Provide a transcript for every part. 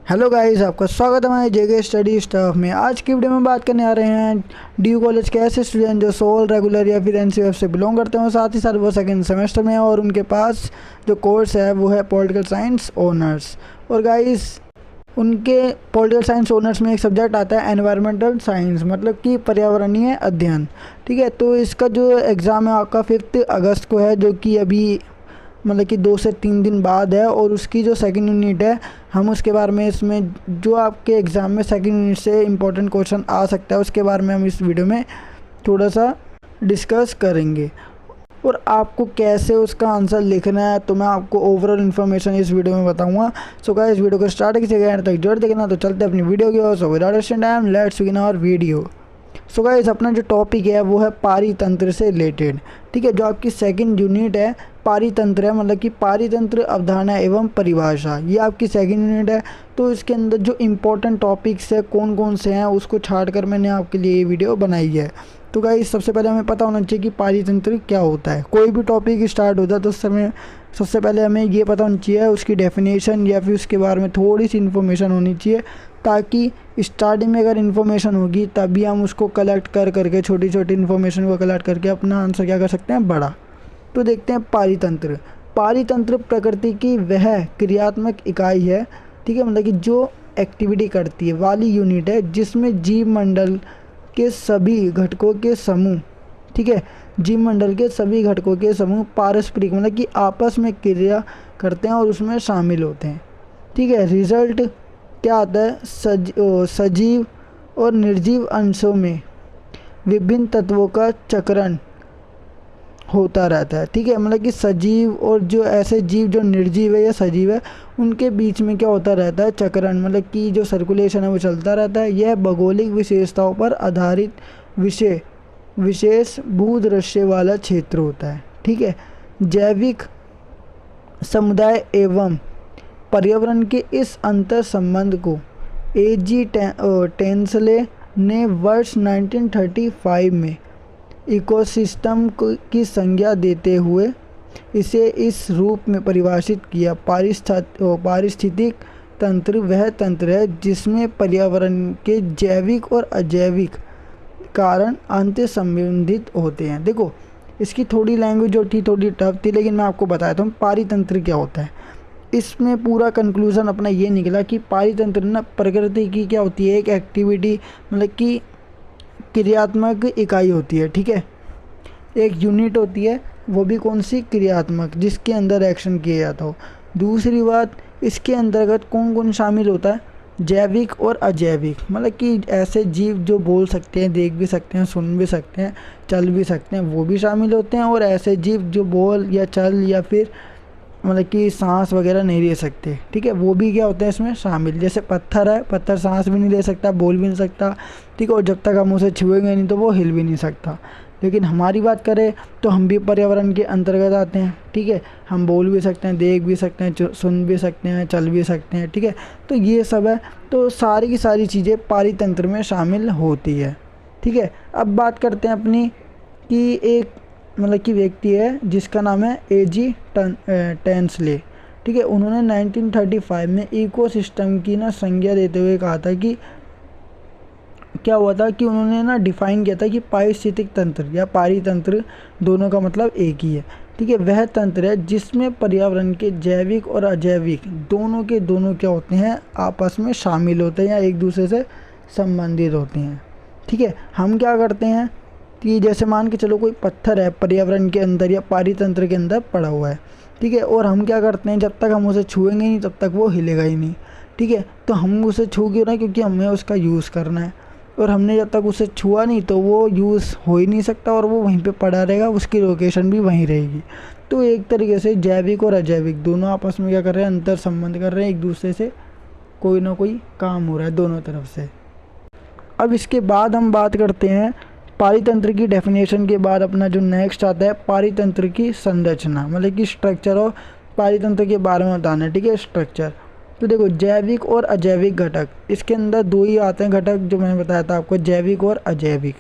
Hello guys, आपका स्वागत है हमारे जेके स्टडी स्टफ में। आज की वीडियो में बात करने आ रहे हैं डी कॉलेज के ऐसे स्टूडेंट जो सोल रेगुलर या फिर एनसीएफ से बिलोंग करते हैं, साथ ही साथ वो सेकंड सेमेस्टर में हैं और उनके पास जो कोर्स है वो है पॉलिटिकल साइंस ऑनर्स। और गाइस, उनके पॉलिटिकल साइंस ऑनर्स में एक सब्जेक्ट आता है एनवायरमेंटल साइंस, मतलब कि पर्यावरणीय अध्ययन। ठीक है, तो इसका जो एग्ज़ाम है आपका 5 अगस्त को है, जो कि अभी मतलब कि 2 से 3 दिन बाद है। और उसकी जो सेकंड यूनिट है, हम उसके बारे में इसमें जो आपके एग्ज़ाम में सेकंड यूनिट से इम्पोर्टेंट क्वेश्चन आ सकता है उसके बारे में हम इस वीडियो में थोड़ा सा डिस्कस करेंगे। और आपको कैसे उसका आंसर लिखना है तो मैं आपको ओवरऑल इन्फॉर्मेशन इस वीडियो में बताऊंगा। सो गाइस, इस वीडियो को स्टार्ट कीजिएगा एंड तक जोड़ देखना। तो चलते हैं अपनी वीडियो की ओर। So without wasting time let's begin our video. So guys, अपना जो टॉपिक है वो है पारितंत्र से रिलेटेड। ठीक है, जो आपकी सेकंड यूनिट है पारितंत्र है, मतलब कि पारितंत्र अवधारणा एवं परिभाषा, ये आपकी सेकंड यूनिट है। तो इसके अंदर जो इम्पोर्टेंट टॉपिक्स है कौन कौन से हैं उसको छाट कर मैंने आपके लिए ये वीडियो बनाई है। तो गाइस, सबसे पहले हमें पता होना चाहिए कि पारितंत्र क्या होता है। कोई भी टॉपिक स्टार्ट होता है तो उस समय सबसे पहले हमें ये पता होना चाहिए उसकी डेफिनेशन या फिर उसके बारे में थोड़ी सी इन्फॉर्मेशन होनी चाहिए, ताकि स्टार्टिंग में अगर इन्फॉर्मेशन होगी तभी हम उसको कलेक्ट कर करके छोटी छोटी इन्फॉर्मेशन को कलेक्ट करके अपना आंसर क्या कर सकते हैं, बड़ा। तो देखते हैं पारितंत्र। पारितंत्र प्रकृति की वह क्रियात्मक इकाई है, ठीक है, मतलब कि जो एक्टिविटी करती है वाली यूनिट है जिसमें जीव मंडल के सभी घटकों के समूह, ठीक है, जीव मंडल के सभी घटकों के समूह पारस्परिक मतलब कि आपस में क्रिया करते हैं और उसमें शामिल होते हैं। ठीक है, रिजल्ट क्या आता है, सजीव और निर्जीव अंशों में विभिन्न तत्वों का चक्रण होता रहता है। ठीक है, मतलब कि सजीव और जो ऐसे जीव जो निर्जीव है या सजीव है उनके बीच में क्या होता रहता है, चक्रण, मतलब कि जो सर्कुलेशन है वो चलता रहता है। यह भौगोलिक विशेषताओं पर आधारित विशेष भूदृश्य वाला क्षेत्र होता है। ठीक है, जैविक समुदाय एवं पर्यावरण के इस अंतर संबंध को A.G. टेंसले ने वर्ष 1935 में इकोसिस्टम की संज्ञा देते हुए इसे इस रूप में परिभाषित किया। पारिस्थितिक तंत्र वह तंत्र है जिसमें पर्यावरण के जैविक और अजैविक कारण अंतर संबंधित होते हैं। देखो, इसकी थोड़ी लैंग्वेज जो थी थोड़ी टफ थी, लेकिन मैं आपको बताता हूँ पारितंत्र क्या होता है। इसमें पूरा कंक्लूजन अपना ये निकला कि पारितंत्र ना प्रकृति की क्या होती है, एक एक्टिविटी मतलब कि क्रियात्मक इकाई होती है। ठीक है, एक यूनिट होती है, वो भी कौन सी, क्रियात्मक, जिसके अंदर एक्शन किया जाता हो। दूसरी बात, इसके अंतर्गत कौन कौन शामिल होता है, जैविक और अजैविक, मतलब कि ऐसे जीव जो बोल सकते हैं, देख भी सकते हैं, सुन भी सकते हैं, चल भी सकते हैं, वो भी शामिल होते हैं। और ऐसे जीव जो बोल या चल या फिर मतलब कि सांस वगैरह नहीं ले सकते, ठीक है, वो भी क्या होते हैं इसमें शामिल। जैसे पत्थर है, पत्थर सांस भी नहीं ले सकता, बोल भी नहीं सकता, ठीक है, और जब तक हम उसे छुएंगे नहीं तो वो हिल भी नहीं सकता। लेकिन हमारी बात करें तो हम भी पर्यावरण के अंतर्गत आते हैं। ठीक है, हम बोल भी सकते हैं, देख भी सकते हैं, सुन भी सकते हैं, चल भी सकते हैं। ठीक है, तो ये सब है, तो सारी की सारी चीज़ें पारितंत्र में शामिल होती है। ठीक है, अब बात करते हैं अपनी कि एक मतलब कि व्यक्ति है जिसका नाम है A.G. टेंसले। ठीक है, उन्होंने 1935 में इकोसिस्टम की ना संज्ञा देते हुए कहा था कि क्या हुआ था कि उन्होंने ना डिफाइन किया था कि पारिस्थितिक तंत्र या पारितंत्र दोनों का मतलब एक ही है। ठीक है, वह तंत्र है जिसमें पर्यावरण के जैविक और अजैविक दोनों के दोनों क्या होते हैं, आपस में शामिल होते हैं या एक दूसरे से संबंधित होते हैं। ठीक है, हम क्या करते हैं कि जैसे मान के चलो कोई पत्थर है पर्यावरण के अंदर या पारितंत्र के अंदर पड़ा हुआ है। ठीक है, और हम क्या करते हैं, जब तक हम उसे छुएंगे नहीं तब तक वो हिलेगा ही नहीं। ठीक है, तो हम उसे छू क्यों रहे हैं, क्योंकि हमें उसका यूज़ करना है, और हमने जब तक उसे छुआ नहीं तो वो यूज़ हो ही नहीं सकता और वो वहीं पे पड़ा रहेगा, उसकी लोकेशन भी वहीं रहेगी। तो एक तरीके से जैविक और अजैविक दोनों आपस में क्या कर रहे हैं, अंतर संबंध कर रहे हैं, एक दूसरे से कोई ना कोई काम हो रहा है दोनों तरफ से। अब इसके बाद हम बात करते हैं पारितंत्र की डेफिनेशन के बाद अपना जो नेक्स्ट आता है पारितंत्र की संरचना, मतलब कि स्ट्रक्चर और पारितंत्र के बारे में बताना है। ठीक है, स्ट्रक्चर। तो देखो, जैविक और अजैविक घटक, इसके अंदर दो ही आते हैं घटक जो मैंने बताया था आपको, जैविक और अजैविक।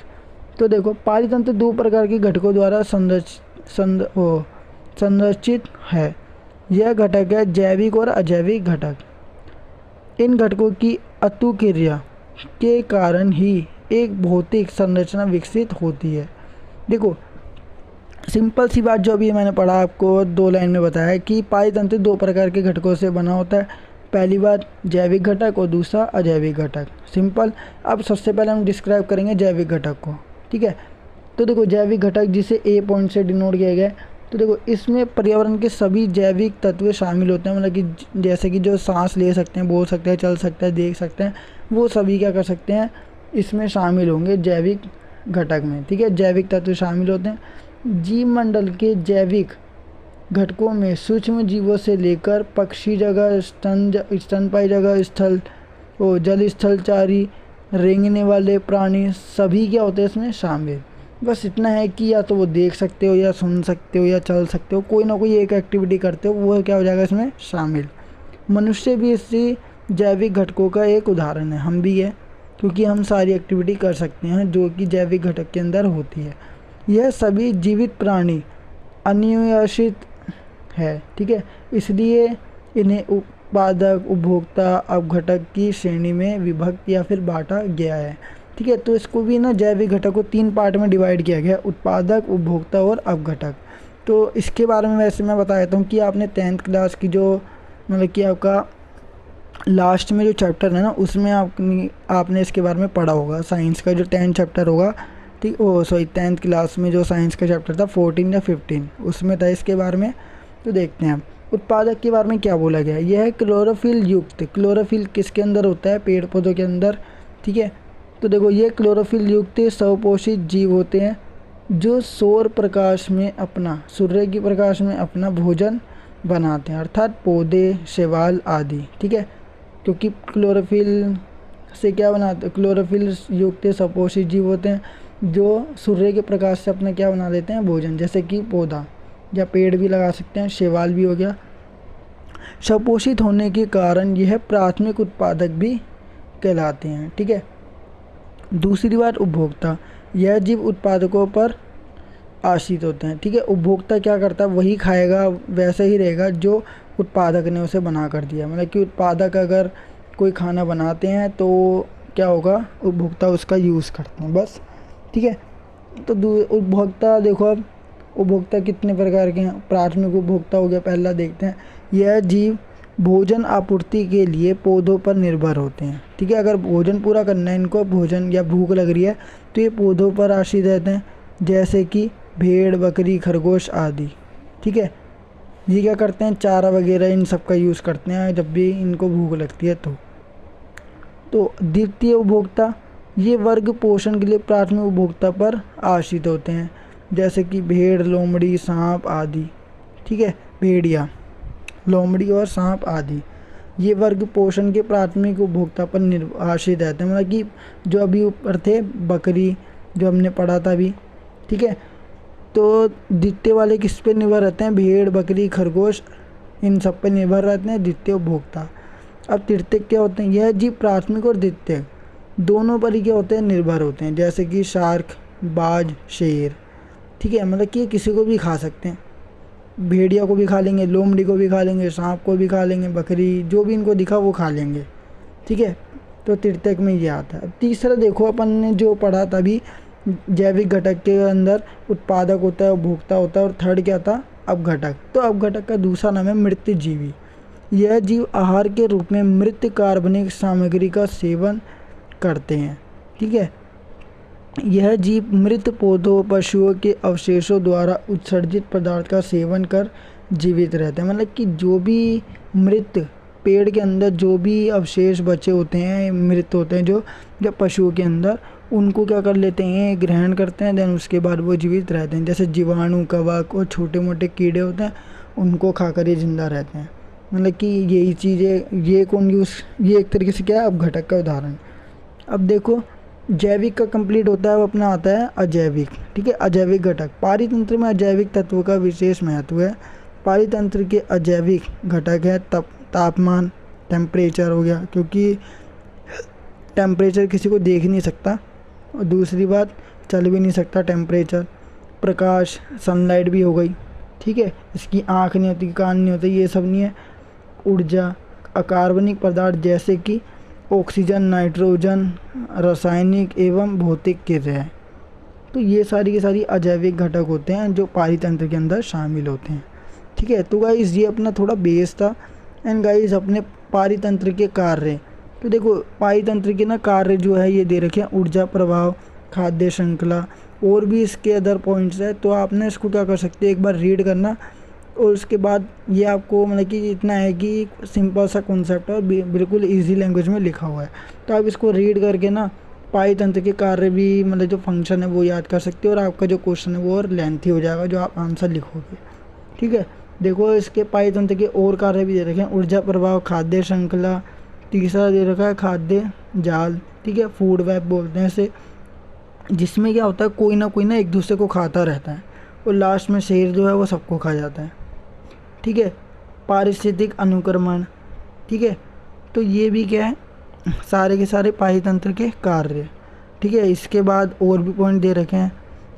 तो देखो, पारितंत्र 2 प्रकार के घटकों द्वारा संरचित है। यह घटक है जैविक और अजैविक घटक। इन घटकों की अतुक्रिया के कारण ही एक भौतिक संरचना विकसित होती है। देखो सिंपल सी बात जो अभी मैंने पढ़ा आपको 2 लाइन में बताया कि पारितंत्र 2 प्रकार के घटकों से बना होता है। पहली बात जैविक घटक और दूसरा अजैविक घटक। सिंपल। अब सबसे पहले हम डिस्क्राइब करेंगे जैविक घटक को, ठीक है। तो देखो जैविक घटक जिसे ए पॉइंट से डिनोट किया गया है, तो देखो इसमें पर्यावरण के सभी जैविक तत्व शामिल होते हैं। मतलब कि जैसे कि जो सांस ले सकते हैं, बोल सकते हैं, चल सकते हैं, देख सकते हैं, वो सभी क्या कर सकते हैं, इसमें शामिल होंगे जैविक घटक में, ठीक है। जैविक तत्व शामिल होते हैं। जीव मंडल के जैविक घटकों में सूक्ष्म जीवों से लेकर पक्षी जगह, स्तनपायी जगह, जल स्थलचारी, रेंगने वाले प्राणी सभी क्या होते हैं इसमें शामिल। बस इतना है कि या तो वो देख सकते हो, या सुन सकते हो, या चल सकते हो, कोई ना कोई एक एक्टिविटी करते हो, वो क्या हो जाएगा इसमें शामिल। मनुष्य भी इसी जैविक घटकों का एक उदाहरण है। हम भी है, क्योंकि हम सारी एक्टिविटी कर सकते हैं जो कि जैविक घटक के अंदर होती है। यह सभी जीवित प्राणी अन्योन्याश्रित है, ठीक है। इसलिए इन्हें उत्पादक, उपभोक्ता, अपघटक की श्रेणी में विभक्त या फिर बांटा गया है, ठीक है। तो इसको भी ना जैविक घटक को 3 पार्ट में डिवाइड किया गया, उत्पादक, उपभोक्ता और अपघटक। तो इसके बारे में वैसे मैं बता देता हूँ कि आपने 10th क्लास की जो मतलब कि आपका लास्ट में जो चैप्टर है ना, उसमें आपने इसके बारे में पढ़ा होगा। साइंस का जो 10th चैप्टर होगा, ठीक, 10th क्लास में जो साइंस का चैप्टर था 14 या 15, उसमें था इसके बारे में। तो देखते हैं उत्पादक के बारे में क्या बोला गया है। यह है क्लोरोफिल युक्त। क्लोरोफिल किसके अंदर होता है, पेड़ पौधों के अंदर, ठीक है। तो देखो ये क्लोरोफिल युक्त स्वपोषित जीव होते हैं जो सूर्य के प्रकाश में अपना भोजन बनाते हैं, अर्थात पौधे, शैवाल आदि, ठीक है। क्योंकि क्लोरोफिल से क्या बनाते, क्लोरोफिल युक्त स्वपोषित जीव होते हैं जो सूर्य के प्रकाश से अपना क्या बना देते हैं, भोजन, जैसे कि पौधा या पेड़ भी लगा सकते हैं, शैवाल भी हो गया। स्वपोषित होने के कारण यह प्राथमिक उत्पादक भी कहलाते हैं, ठीक है। दूसरी बात उपभोक्ता। यह जीव उत्पादकों पर आश्रित होते हैं, ठीक है। उपभोक्ता क्या करता है, वही खाएगा, वैसे ही रहेगा जो उत्पादक ने उसे बना कर दिया। मतलब कि उत्पादक अगर कोई खाना बनाते हैं तो क्या होगा, उपभोक्ता उसका यूज़ करते हैं, बस, ठीक है। तो उपभोक्ता देखो, अब उपभोक्ता कितने प्रकार के हैं। प्राथमिक उपभोक्ता हो गया, पहला देखते हैं। यह जीव भोजन आपूर्ति के लिए पौधों पर निर्भर होते हैं, ठीक है। अगर भोजन पूरा करना है इनको, भोजन या भूख लग रही है, तो ये पौधों पर आश्रित रहते हैं, जैसे कि भेड़, बकरी, खरगोश आदि, ठीक है। ये क्या करते हैं, चारा वगैरह इन सब का यूज़ करते हैं जब भी इनको भूख लगती है। तो द्वितीय उपभोक्ता, ये वर्ग पोषण के लिए प्राथमिक उपभोक्ता पर आश्रित होते हैं, जैसे कि भेड़, लोमड़ी, सांप आदि, ठीक है। भेड़िया, लोमड़ी और सांप आदि, ये वर्ग पोषण के प्राथमिक उपभोक्ता पर आश्रित रहते हैं। मतलब कि जो अभी ऊपर थे बकरी, जो हमने पढ़ा था अभी, ठीक है। तो द्वितीय वाले किस पे निर्भर रहते हैं, भेड़, बकरी, खरगोश, इन सब पे निर्भर रहते हैं द्वितीय उपभोक्ता। अब तृतीयक क्या होते हैं, यह जीव प्राथमिक और द्वितीयक दोनों पर ही क्या होते हैं, निर्भर होते हैं, जैसे कि शार्क, बाज, शेर, ठीक है। मतलब कि किसी को भी खा सकते हैं, भेड़िया को भी खा लेंगे, लोमड़ी को भी खा लेंगे, सांप को भी खा लेंगे, बकरी, जो भी इनको दिखा वो खा लेंगे, ठीक है। तो तृतीयक में ये आता है। अब तीसरा देखो, अपन ने जो पढ़ा था अभी, जैविक घटक के अंदर उत्पादक होता है, उपभोक्ता होता है, और थर्ड क्या था, अपघटक। तो अपघटक का दूसरा नाम है मृतजीवी। यह जीव आहार के रूप में मृत कार्बनिक सामग्री का सेवन करते हैं, ठीक है। यह जीव मृत पौधों, पशुओं के अवशेषों द्वारा उत्सर्जित पदार्थ का सेवन कर जीवित रहते हैं। मतलब कि जो भी मृत पेड़ के अंदर जो भी अवशेष बचे होते हैं, मृत होते हैं जो जब पशुओं के अंदर, उनको क्या कर लेते हैं, ग्रहण करते हैं, देन उसके बाद वो जीवित रहते हैं। जैसे जीवाणु, कवक और छोटे मोटे कीड़े होते हैं, उनको खाकर ये जिंदा रहते हैं। मतलब कि यही चीज़ें, ये एक तरीके से क्या है, अपघटक का उदाहरण। अब देखो जैविक का कंप्लीट होता है, वो अपना आता है अजैविक, ठीक है। अजैविक घटक, पारितंत्र में अजैविक तत्वों का विशेष महत्व है। पारितंत्र के अजैविक घटक है तापमान, टेम्परेचर हो गया, क्योंकि टेम्परेचर किसी को देख नहीं सकता, और दूसरी बात चल भी नहीं सकता टेम्परेचर। प्रकाश, सनलाइट भी हो गई, ठीक है। इसकी आँख नहीं होती, कान नहीं होते, ये सब नहीं है। ऊर्जा, अकार्बनिक पदार्थ जैसे कि ऑक्सीजन, नाइट्रोजन, रासायनिक एवं भौतिक क्रियाएं। तो ये सारी की सारी अजैविक घटक होते हैं जो पारितंत्र के अंदर शामिल होते हैं। ठीक है, तो गाइस ये अपना थोड़ा बेस था। एंड गाइस अपने पारितंत्र के कार्य, तो देखो पारितंत्र के ना कार्य जो है ये दे रखे हैं, ऊर्जा प्रवाह, खाद्य श्रृंखला, और भी इसके अदर पॉइंट्स है। तो आपने इसको क्या कर सकते हैं, एक बार रीड करना, और उसके बाद ये आपको मतलब कि इतना है कि सिंपल सा कॉन्सेप्ट है और बिल्कुल इजी लैंग्वेज में लिखा हुआ है। तो आप इसको रीड करके ना पारितंत्र के कार्य भी मतलब जो फंक्शन है वो याद कर सकते हो, और आपका जो क्वेश्चन है वो और लेंथी हो जाएगा जो आप आंसर लिखोगे। ठीक है, देखो इसके पारितंत्र के और कार्य भी दे रखे हैं, ऊर्जा प्रवाह, खाद्य श्रृंखला, तीसरा दे रखा है खाद्य जाल। ठीक है, फूड वेब बोलते हैं इसे, जिसमें क्या होता है कोई ना एक दूसरे को खाता रहता है, और लास्ट में शेर जो है वो सबको खा जाता है। ठीक है, पारिस्थितिक अनुक्रमण। ठीक है, तो ये भी क्या है, सारे के सारे पारितंत्र के कार्य। ठीक है, इसके बाद और भी पॉइंट दे रखे हैं,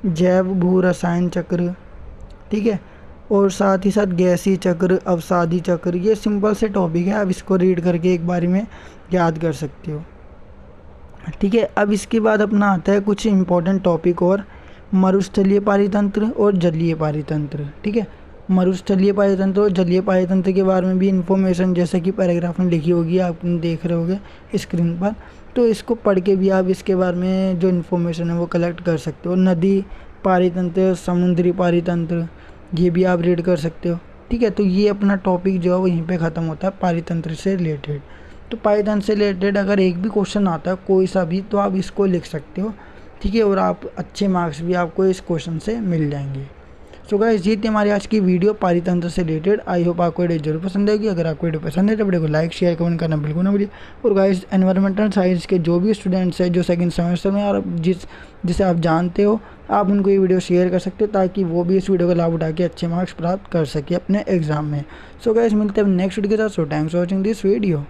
जैव भू रसायन चक्र। ठीक है, और साथ ही साथ गैसीय चक्र, अवसादी चक्र। ये सिंपल से टॉपिक है, आप इसको रीड करके एक बारी में याद कर सकते हो। ठीक है, अब इसके बाद अपना आता है कुछ इम्पोर्टेंट टॉपिक और, मरुस्थलीय पारितंत्र और जलीय पारितंत्र। ठीक है, मरुस्थलीय पारितंत्र और जलीय पारितंत्र के बारे में भी इंफॉर्मेशन जैसे कि पैराग्राफ में लिखी होगी, आप देख रहे होगे स्क्रीन पर, तो इसको पढ़ के भी आप इसके बारे में जो इन्फॉर्मेशन है वो कलेक्ट कर सकते हो। नदी पारितंत्र, समुद्री पारितंत्र, ये भी आप रीड कर सकते हो। ठीक है, तो ये अपना टॉपिक जो है वो यहीं पे ख़त्म होता है पारितंत्र से रिलेटेड। तो पारितंत्र से रिलेटेड अगर एक भी क्वेश्चन आता है कोई सा भी, तो आप इसको लिख सकते हो। ठीक है, और आप अच्छे मार्क्स भी आपको इस क्वेश्चन से मिल जाएंगे। सो गाइस ये थी हमारी आज की वीडियो पारितंत्र से रिलेटेड। आई होप आपको वीडियो जरूर पसंद आएगी। अगर आपको वीडियो पसंद है तो वीडियो को लाइक, शेयर, कमेंट करना बिल्कुल ना भूलिए। और गाइस एनवायरमेंटल साइंस के जो भी स्टूडेंट्स हैं जो सेकंड सेमेस्टर में, और जिसे आप जानते हो, आप उनको ये वीडियो शेयर कर सकते हो ताकि वो भी इस वीडियो का लाभ उठा के अच्छे मार्क्स प्राप्त कर सके अपने एग्जाम में। सो गाइस मिलते हैं नेक्स्ट वीडियो के साथ। So thanks for watching this video.